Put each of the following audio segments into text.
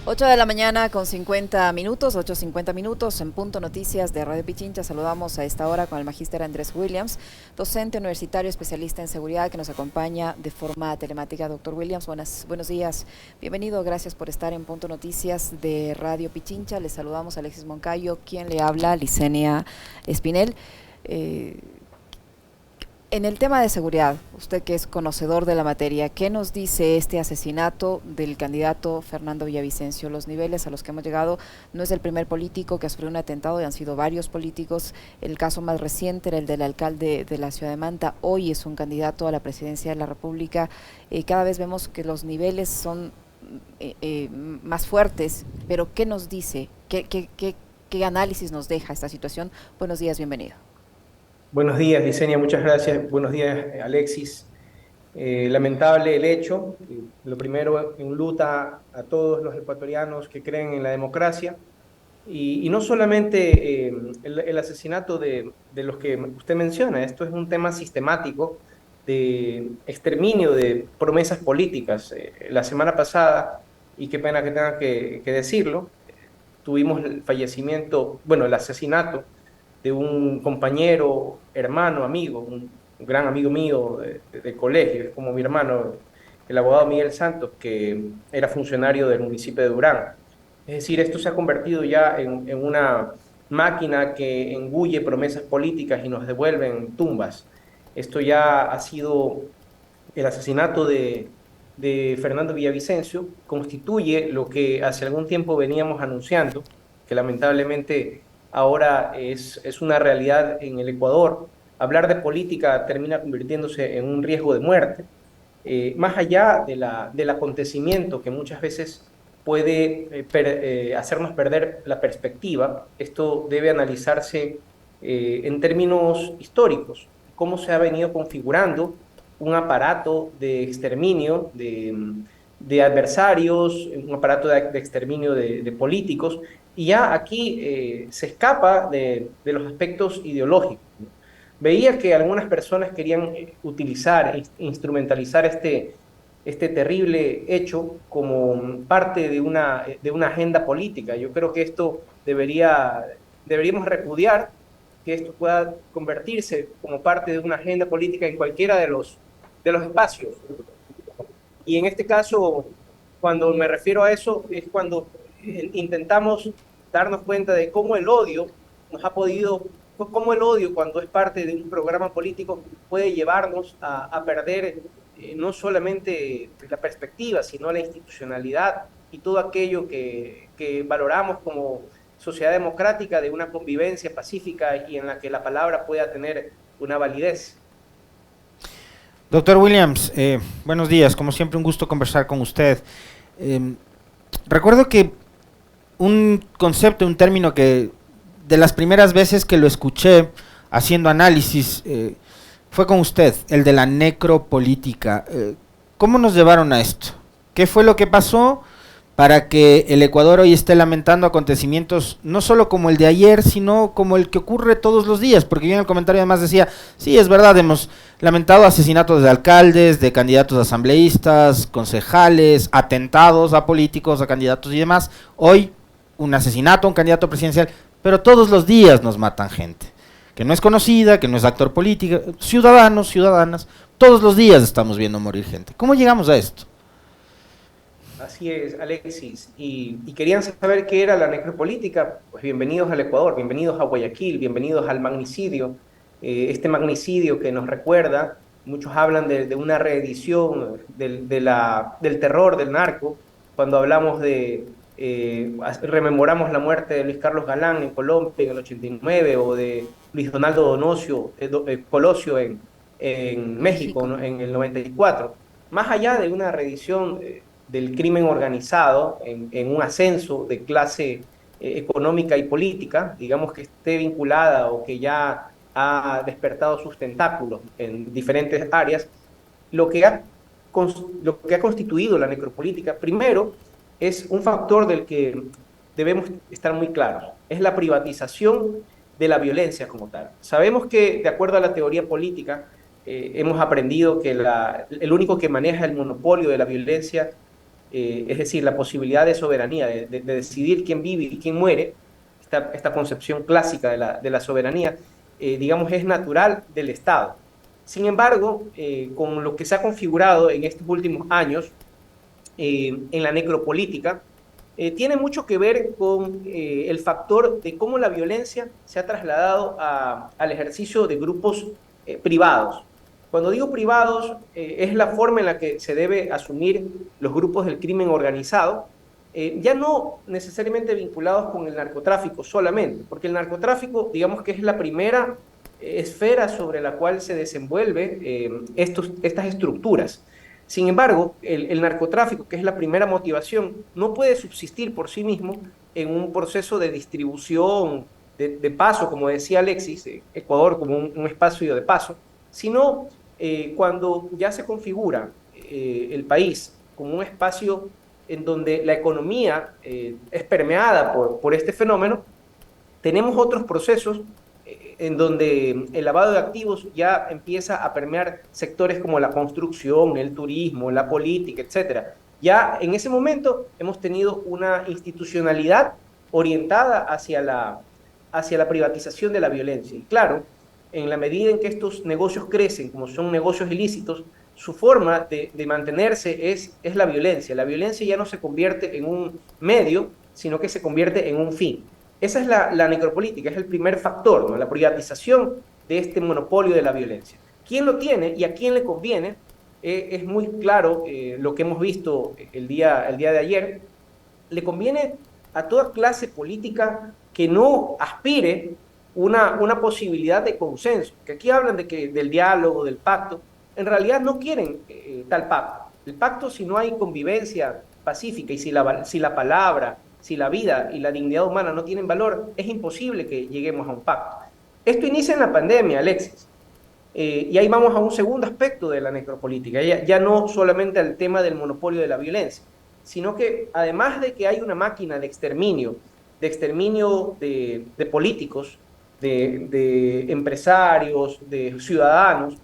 8 de la mañana con 50 minutos, 8:50 minutos, en Punto Noticias de Radio Pichincha. Saludamos a esta hora con el magíster Andrés Williams, docente universitario especialista en seguridad que nos acompaña de forma telemática. Doctor Williams, buenos días, bienvenido, gracias por estar en Punto Noticias de Radio Pichincha. Les saludamos a Alexis Moncayo, quien le habla, Licenia Espinel. En el tema de seguridad, usted que es conocedor de la materia, ¿qué nos dice este asesinato del candidato Fernando Villavicencio? Los niveles a los que hemos llegado, no es el primer político que ha sufrido un atentado, y han sido varios políticos. El caso más reciente era el del alcalde de la ciudad de Manta, hoy es un candidato a la presidencia de la República. Cada vez vemos que los niveles son más fuertes, pero ¿qué nos dice? ¿Qué análisis nos deja esta situación? Buenos días, bienvenido. Buenos días, Licenia, muchas gracias. Buenos días, Alexis. Lamentable el hecho. Lo primero, enluta a todos los ecuatorianos que creen en la democracia. Y no solamente el asesinato de los que usted menciona, esto es un tema sistemático de exterminio de promesas políticas. La semana pasada, y qué pena que tenga que decirlo, tuvimos el fallecimiento, bueno, el asesinato de un compañero, hermano, amigo, un gran amigo mío de colegio, es como mi hermano, el abogado Miguel Santos, que era funcionario del municipio de Durán. Es decir, esto se ha convertido ya en una máquina que engulle promesas políticas y nos devuelve en tumbas. Esto ya ha sido el asesinato de Fernando Villavicencio, constituye lo que hace algún tiempo veníamos anunciando, que lamentablemente ahora es una realidad en el Ecuador. Hablar de política termina convirtiéndose en un riesgo de muerte, más allá del acontecimiento que muchas veces puede hacernos perder la perspectiva. Esto debe analizarse en términos históricos, cómo se ha venido configurando un aparato de exterminio de adversarios, un aparato de exterminio de políticos, y ya aquí se escapa de los aspectos ideológicos, ¿no? Veía que algunas personas querían utilizar, instrumentalizar este terrible hecho como parte de una agenda política. Yo creo que esto deberíamos repudiar que esto pueda convertirse como parte de una agenda política en cualquiera de los espacios. Y en este caso, cuando me refiero a eso, es cuando intentamos darnos cuenta de cómo el odio nos ha podido, cómo el odio cuando es parte de un programa político puede llevarnos a perder no solamente la perspectiva, sino la institucionalidad y todo aquello que valoramos como sociedad democrática de una convivencia pacífica y en la que la palabra pueda tener una validez. Doctor Williams, buenos días, como siempre un gusto conversar con usted. Eh, Recuerdo que un concepto, un término que de las primeras veces que lo escuché haciendo análisis fue con usted, el de la necropolítica. ¿Cómo nos llevaron a esto? ¿Qué fue lo que pasó para que el Ecuador hoy esté lamentando acontecimientos no solo como el de ayer, sino como el que ocurre todos los días? Porque yo en el comentario además decía, sí, es verdad, hemos lamentado asesinatos de alcaldes, de candidatos asambleístas, concejales, atentados a políticos, a candidatos y demás. Hoy un asesinato a un candidato presidencial, pero todos los días nos matan gente que no es conocida, que no es actor político, ciudadanos, ciudadanas, todos los días estamos viendo morir gente. ¿Cómo llegamos a esto? Así es, Alexis. Y querían saber qué era la necropolítica. Pues bienvenidos al Ecuador, bienvenidos a Guayaquil, bienvenidos al magnicidio. Este magnicidio que nos recuerda, muchos hablan de una reedición del terror del narco, cuando hablamos rememoramos la muerte de Luis Carlos Galán en Colombia en el 89, o de Luis Donaldo Colosio en México, ¿no?, en el 94. Más allá de una reedición del crimen organizado en un ascenso de clase económica y política, digamos que esté vinculada o que ya ha despertado sus tentáculos en diferentes áreas, lo que ha constituido la necropolítica, primero, es un factor del que debemos estar muy claros, es la privatización de la violencia como tal. Sabemos que, de acuerdo a la teoría política, hemos aprendido que el único que maneja el monopolio de la violencia es decir, la posibilidad de soberanía, de decidir quién vive y quién muere, esta concepción clásica de la soberanía, digamos, es natural del Estado. Sin embargo, con lo que se ha configurado en estos últimos años en la necropolítica, tiene mucho que ver con el factor de cómo la violencia se ha trasladado al ejercicio de grupos privados. Cuando digo privados, es la forma en la que se debe asumir los grupos del crimen organizado, ya no necesariamente vinculados con el narcotráfico solamente, porque el narcotráfico, digamos que es la primera esfera sobre la cual se desenvuelve estas estructuras. Sin embargo, el narcotráfico, que es la primera motivación, no puede subsistir por sí mismo en un proceso de distribución, de paso, como decía Alexis, Ecuador como un espacio de paso, sino cuando ya se configura el país como un espacio en donde la economía es permeada por este fenómeno, tenemos otros procesos en donde el lavado de activos ya empieza a permear sectores como la construcción, el turismo, la política, etcétera. Ya en ese momento hemos tenido una institucionalidad orientada hacia la privatización de la violencia. Y claro, en la medida en que estos negocios crecen, como son negocios ilícitos, su forma de mantenerse es la violencia. La violencia ya no se convierte en un medio, sino que se convierte en un fin. Esa es la necropolítica, es el primer factor, ¿no? La privatización de este monopolio de la violencia. ¿Quién lo tiene y a quién le conviene? Es muy claro lo que hemos visto el día de ayer. Le conviene a toda clase política que no aspire una posibilidad de consenso, que aquí hablan del diálogo, del pacto, en realidad no quieren tal pacto. El pacto, si no hay convivencia pacífica y si la palabra, si la vida y la dignidad humana no tienen valor, es imposible que lleguemos a un pacto. Esto inicia en la pandemia, Alexis, y ahí vamos a un segundo aspecto de la necropolítica, ya no solamente al tema del monopolio de la violencia, sino que además de que hay una máquina de exterminio de políticos, de empresarios, de ciudadanos,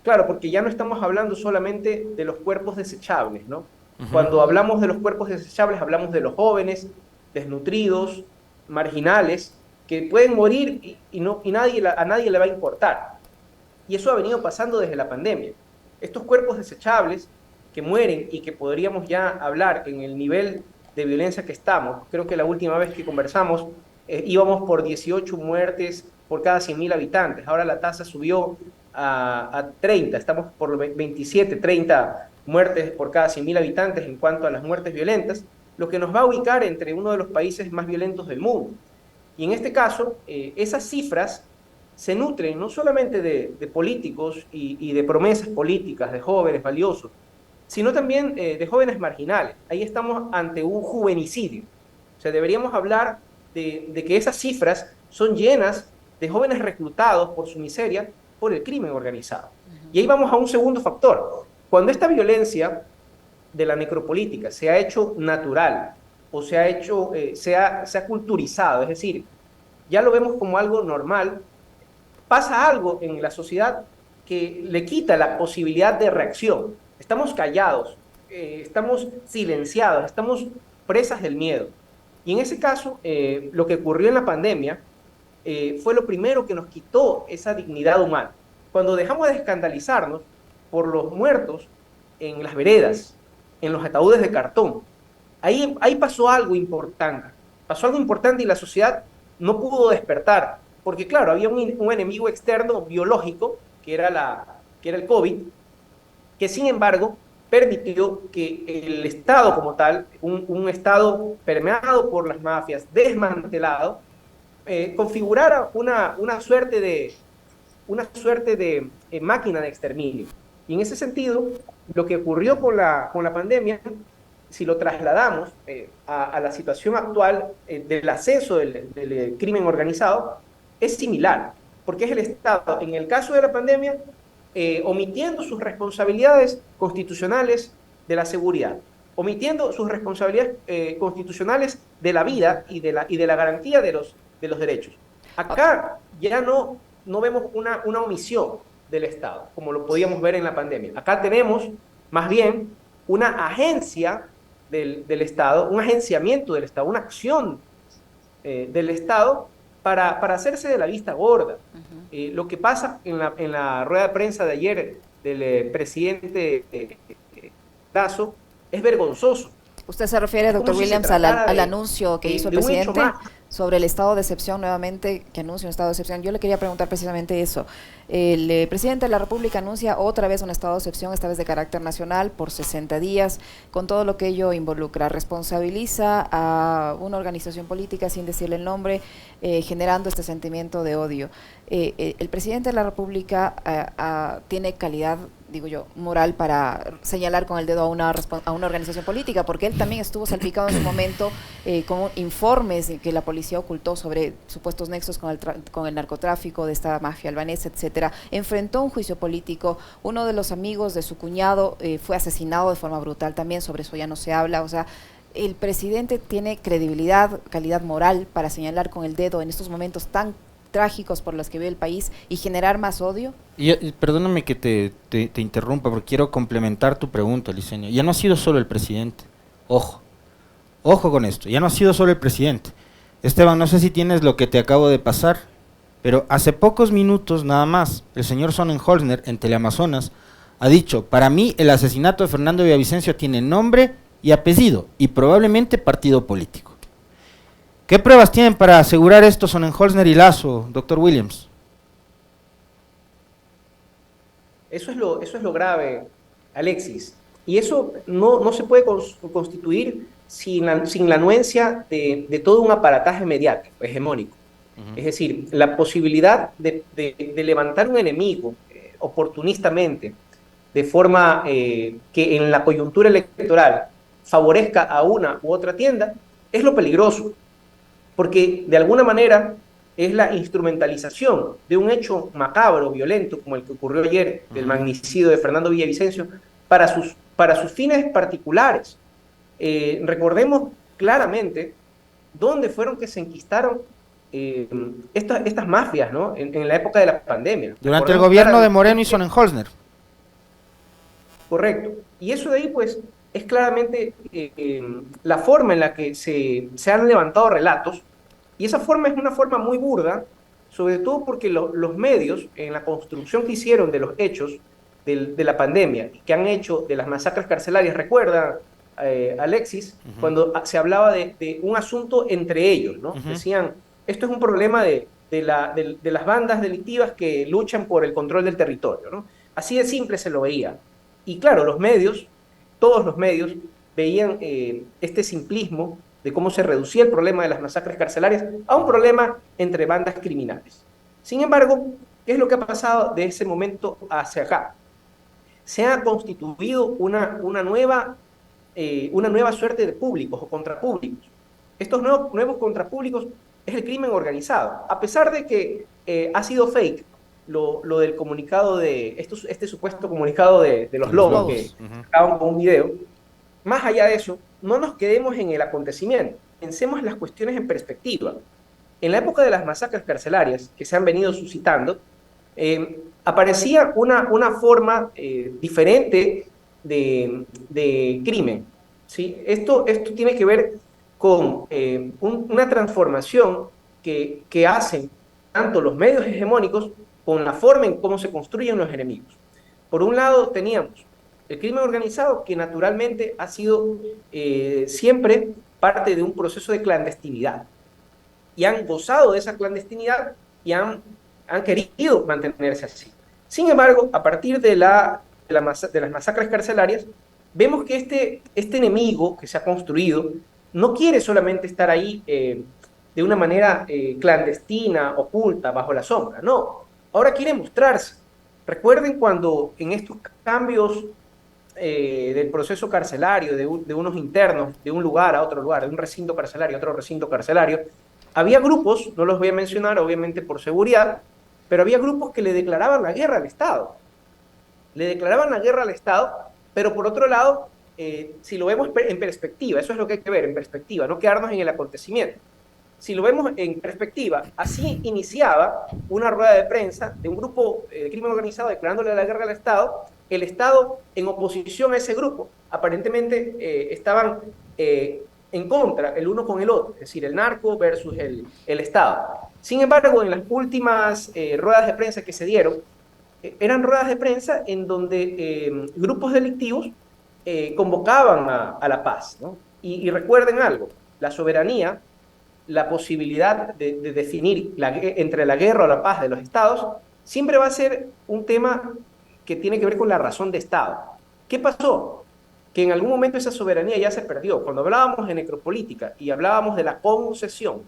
claro, porque ya no estamos hablando solamente de los cuerpos desechables, ¿no? Cuando hablamos de los cuerpos desechables, hablamos de los jóvenes, desnutridos, marginales, que pueden morir y a nadie le va a importar. Y eso ha venido pasando desde la pandemia. Estos cuerpos desechables que mueren y que podríamos ya hablar en el nivel de violencia que estamos, creo que la última vez que conversamos íbamos por 18 muertes por cada 100.000 habitantes, ahora la tasa subió a 30, estamos por 27, 30 muertes por cada 100.000 habitantes en cuanto a las muertes violentas, lo que nos va a ubicar entre uno de los países más violentos del mundo. Y en este caso, esas cifras se nutren no solamente de políticos y de promesas políticas, de jóvenes valiosos, sino también de jóvenes marginales. Ahí estamos ante un juvenicidio. O sea, deberíamos hablar de que esas cifras son llenas de jóvenes reclutados por su miseria por el crimen organizado. Y ahí vamos a un segundo factor. Cuando esta violencia de la necropolítica se ha hecho natural o se ha culturizado, es decir, ya lo vemos como algo normal, pasa algo en la sociedad que le quita la posibilidad de reacción. Estamos callados, estamos silenciados, estamos presas del miedo. Y en ese caso, lo que ocurrió en la pandemia fue lo primero que nos quitó esa dignidad humana. Cuando dejamos de escandalizarnos por los muertos en las veredas, en los ataúdes de cartón, ahí pasó algo importante. Pasó algo importante y la sociedad no pudo despertar, porque claro, había un enemigo externo biológico, que era el COVID, que sin embargo permitió que el Estado como tal, un Estado permeado por las mafias, desmantelado, configurara una suerte de máquina de exterminio. Y en ese sentido, lo que ocurrió con la pandemia, si lo trasladamos a la situación actual del ascenso del crimen organizado, es similar, porque es el Estado, en el caso de la pandemia, omitiendo sus responsabilidades constitucionales de la seguridad, omitiendo sus responsabilidades constitucionales de la vida y de la garantía de los derechos. Acá ya no vemos una omisión del Estado, como lo podíamos ver en la pandemia. Acá tenemos más bien una agencia del Estado, un agenciamiento del Estado, una acción del Estado para hacerse de la vista gorda. Lo que pasa en la rueda de prensa de ayer del presidente Lazo es vergonzoso. ¿Usted se refiere, doctor Williams, al anuncio que hizo el presidente sobre el estado de excepción nuevamente, que anuncia un estado de excepción? Yo le quería preguntar precisamente eso. El presidente de la República anuncia otra vez un estado de excepción, esta vez de carácter nacional, por 60 días, con todo lo que ello involucra. Responsabiliza a una organización política, sin decirle el nombre, generando este sentimiento de odio. El presidente de la República tiene calidad, digo yo, moral para señalar con el dedo a una organización política, porque él también estuvo salpicado en su momento con informes que la policía ocultó sobre supuestos nexos con el narcotráfico de esta mafia albanesa, etcétera. Enfrentó un juicio político, uno de los amigos de su cuñado fue asesinado de forma brutal también, sobre eso ya no se habla. O sea, el presidente tiene credibilidad, calidad moral para señalar con el dedo en estos momentos tan trágicos por los que vive el país y generar más odio. Y perdóname que te interrumpa, porque quiero complementar tu pregunta, Liceña. Ya no ha sido solo el presidente. Ojo con esto, ya no ha sido solo el presidente. Esteban, no sé si tienes lo que te acabo de pasar, pero hace pocos minutos nada más, el señor Sonnenholzner en Teleamazonas ha dicho: para mí el asesinato de Fernando Villavicencio tiene nombre y apellido y probablemente partido político. ¿Qué pruebas tienen para asegurar esto Sonnenholzner y Lazo, doctor Williams? Eso es lo grave, Alexis. Y eso no se puede constituir sin la anuencia de todo un aparataje mediático, hegemónico. Es decir, la posibilidad de levantar un enemigo oportunistamente, de forma que en la coyuntura electoral favorezca a una u otra tienda, es lo peligroso. Porque de alguna manera es la instrumentalización de un hecho macabro, violento, como el que ocurrió ayer, del magnicidio de Fernando Villavicencio, para sus fines particulares. Recordemos claramente dónde fueron que se enquistaron estas mafias, ¿no? En la época de la pandemia. Durante el gobierno de Moreno y Sonnenholzner. Correcto. Y eso de ahí, pues, es claramente la forma en la que se han levantado relatos, y esa forma es una forma muy burda, sobre todo porque los medios, en la construcción que hicieron de los hechos de la pandemia, que han hecho de las masacres carcelarias, recuerda, Alexis, cuando se hablaba de un asunto entre ellos, ¿no? Decían, esto es un problema de las bandas delictivas que luchan por el control del territorio, ¿no? Así de simple se lo veía. Y claro, los medios, todos los medios, veían este simplismo de cómo se reducía el problema de las masacres carcelarias a un problema entre bandas criminales. Sin embargo, ¿qué es lo que ha pasado de ese momento hacia acá? Se ha constituido una nueva suerte de públicos o contrapúblicos. Estos nuevos contrapúblicos es el crimen organizado, a pesar de que ha sido fake lo del comunicado este supuesto comunicado de los lobos que acaban con un video. Más allá de eso, no nos quedemos en el acontecimiento, pensemos las cuestiones en perspectiva. En la época de las masacres carcelarias que se han venido suscitando, aparecía una forma diferente de crimen, ¿sí? Esto tiene que ver con una transformación que hacen tanto los medios hegemónicos con la forma en cómo se construyen los enemigos. Por un lado teníamos el crimen organizado, que naturalmente ha sido siempre parte de un proceso de clandestinidad, y han gozado de esa clandestinidad y han querido mantenerse así. Sin embargo, a partir de las masacres carcelarias, vemos que este enemigo que se ha construido no quiere solamente estar ahí de una manera clandestina, oculta, bajo la sombra, no. Ahora quiere mostrarse. Recuerden cuando en estos cambios del proceso carcelario, de unos internos, de un lugar a otro lugar, de un recinto carcelario a otro recinto carcelario, había grupos, no los voy a mencionar obviamente por seguridad, pero había grupos que le declaraban la guerra al Estado. Le declaraban la guerra al Estado, pero por otro lado, si lo vemos en perspectiva, eso es lo que hay que ver, en perspectiva, no quedarnos en el acontecimiento. Si lo vemos en perspectiva, así iniciaba una rueda de prensa de un grupo de crimen organizado declarándole la guerra al Estado, el Estado en oposición a ese grupo. Aparentemente estaban en contra el uno con el otro, es decir, el narco versus el Estado. Sin embargo, en las últimas ruedas de prensa que se dieron, eran ruedas de prensa en donde grupos delictivos convocaban a la paz, ¿no? Y recuerden algo, la soberanía, la posibilidad de definir entre la guerra o la paz de los estados, siempre va a ser un tema que tiene que ver con la razón de Estado. ¿Qué pasó? Que en algún momento esa soberanía ya se perdió. Cuando hablábamos de necropolítica y hablábamos de la concesión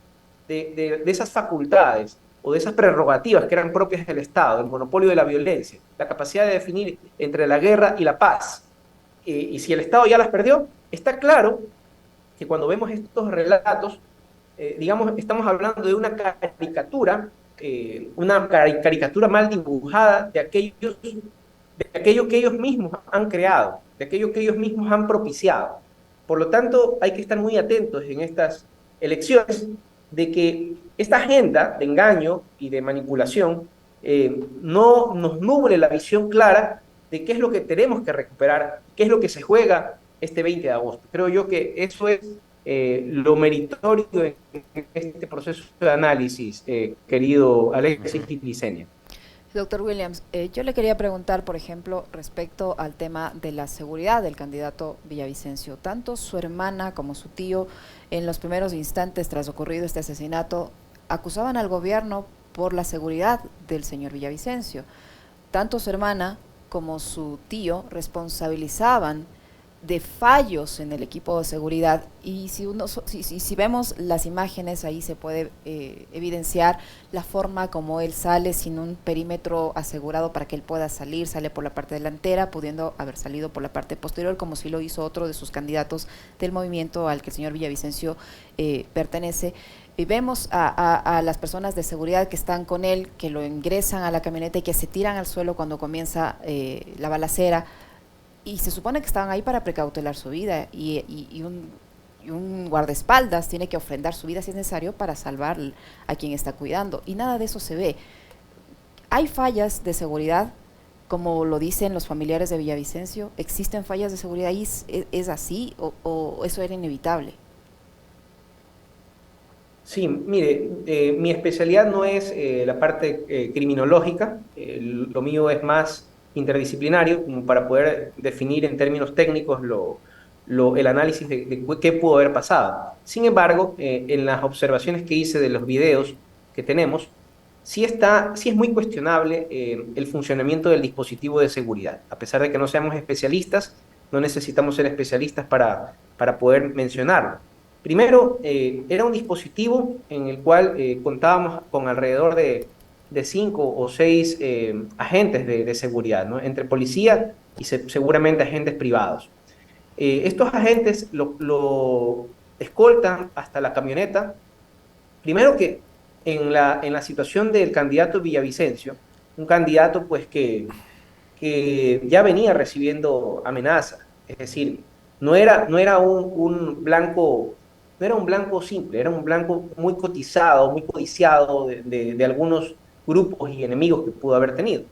de esas facultades o de esas prerrogativas que eran propias del Estado, el monopolio de la violencia, la capacidad de definir entre la guerra y la paz, y si el Estado ya las perdió, está claro que cuando vemos estos relatos, digamos, estamos hablando de una caricatura mal dibujada de aquello que ellos mismos han creado, de aquello que ellos mismos han propiciado. Por lo tanto, hay que estar muy atentos en estas elecciones de que esta agenda de engaño y de manipulación no nos nuble la visión clara de qué es lo que tenemos que recuperar, qué es lo que se juega este 20 de agosto. Creo yo que eso es lo meritorio en este proceso de análisis, querido Alexis y Licenia. Doctor Williams, yo le quería preguntar, por ejemplo, respecto al tema de la seguridad del candidato Villavicencio. Tanto su hermana como su tío, en los primeros instantes tras ocurrido este asesinato, acusaban al gobierno por la seguridad del señor Villavicencio. Tanto su hermana como su tío responsabilizaban de fallos en el equipo de seguridad, y si vemos las imágenes, ahí se puede evidenciar la forma como él sale sin un perímetro asegurado para que él pueda salir. Sale por la parte delantera, pudiendo haber salido por la parte posterior, como si lo hizo otro de sus candidatos del movimiento al que el señor Villavicencio pertenece. Y vemos a las personas de seguridad que están con él, que lo ingresan a la camioneta y que se tiran al suelo cuando comienza la balacera. Y se supone que estaban ahí para precautelar su vida, y un guardaespaldas tiene que ofrendar su vida si es necesario para salvar a quien está cuidando, y nada de eso se ve. ¿Hay fallas de seguridad, como lo dicen los familiares de Villavicencio? ¿Existen fallas de seguridad? ¿Es así o eso era inevitable? Sí, mire, mi especialidad no es la parte criminológica, lo mío es más interdisciplinario, como para poder definir en términos técnicos el análisis de qué pudo haber pasado. Sin embargo, en las observaciones que hice de los videos que tenemos, sí es muy cuestionable el funcionamiento del dispositivo de seguridad. A pesar de que no seamos especialistas, no necesitamos ser especialistas para poder mencionarlo. Primero, era un dispositivo en el cual contábamos con alrededor de 5 o 6 agentes de seguridad, ¿no? Entre policía y seguramente agentes privados. Estos agentes lo escoltan hasta la camioneta. Primero que en la situación del candidato Villavicencio, un candidato pues que ya venía recibiendo amenazas, es decir, no era un blanco, no era un blanco simple, era un blanco muy cotizado, muy codiciado de algunos grupos y enemigos que pudo haber tenido.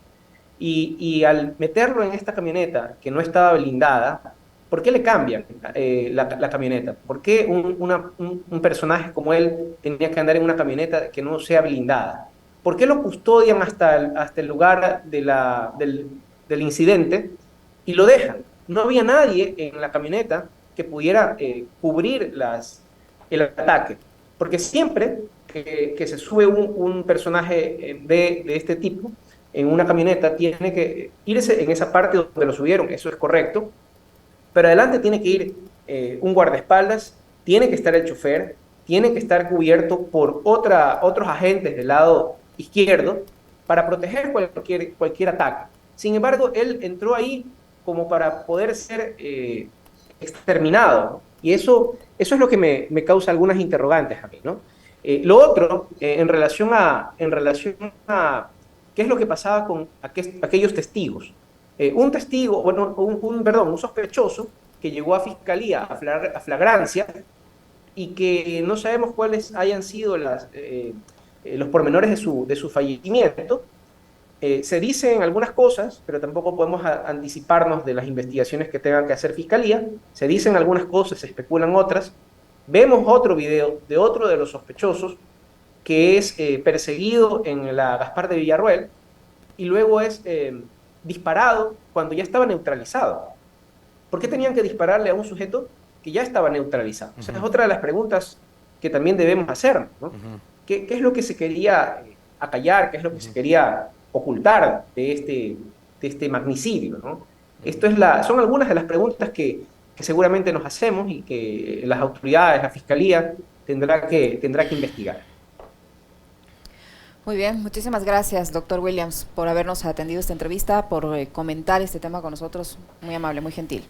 Y al meterlo en esta camioneta que no estaba blindada, ¿por qué le cambian la camioneta? ¿Por qué un personaje como él tenía que andar en una camioneta que no sea blindada? ¿Por qué lo custodian hasta el lugar del incidente y lo dejan? No había nadie en la camioneta que pudiera cubrir el ataque, porque siempre que se sube un personaje de este tipo en una camioneta, tiene que irse en esa parte donde lo subieron, eso es correcto, pero adelante tiene que ir un guardaespaldas, tiene que estar el chofer, tiene que estar cubierto por otros agentes del lado izquierdo para proteger cualquier ataque. Sin embargo, él entró ahí como para poder ser exterminado, ¿no? Y eso es lo que me causa algunas interrogantes a mí, ¿no? Lo otro, en relación a qué es lo que pasaba con aquellos testigos. Un testigo, bueno, un sospechoso que llegó a fiscalía a flagrancia y que no sabemos cuáles hayan sido los pormenores de su fallecimiento, Se dicen algunas cosas, pero tampoco podemos anticiparnos de las investigaciones que tengan que hacer Fiscalía. Se dicen algunas cosas, se especulan otras. Vemos otro video de otro de los sospechosos que es perseguido en la Gaspar de Villarroel y luego es disparado cuando ya estaba neutralizado. ¿Por qué tenían que dispararle a un sujeto que ya estaba neutralizado? O sea, es otra de las preguntas que también debemos hacer, ¿no? ¿Qué es lo que se quería acallar? ¿Qué es lo que se quería ocultar de este magnicidio, ¿no? Son algunas de las preguntas que seguramente nos hacemos y que las autoridades, la Fiscalía, tendrá que investigar. Muy bien, muchísimas gracias, doctor Williams, por habernos atendido esta entrevista, por comentar este tema con nosotros. Muy amable, muy gentil.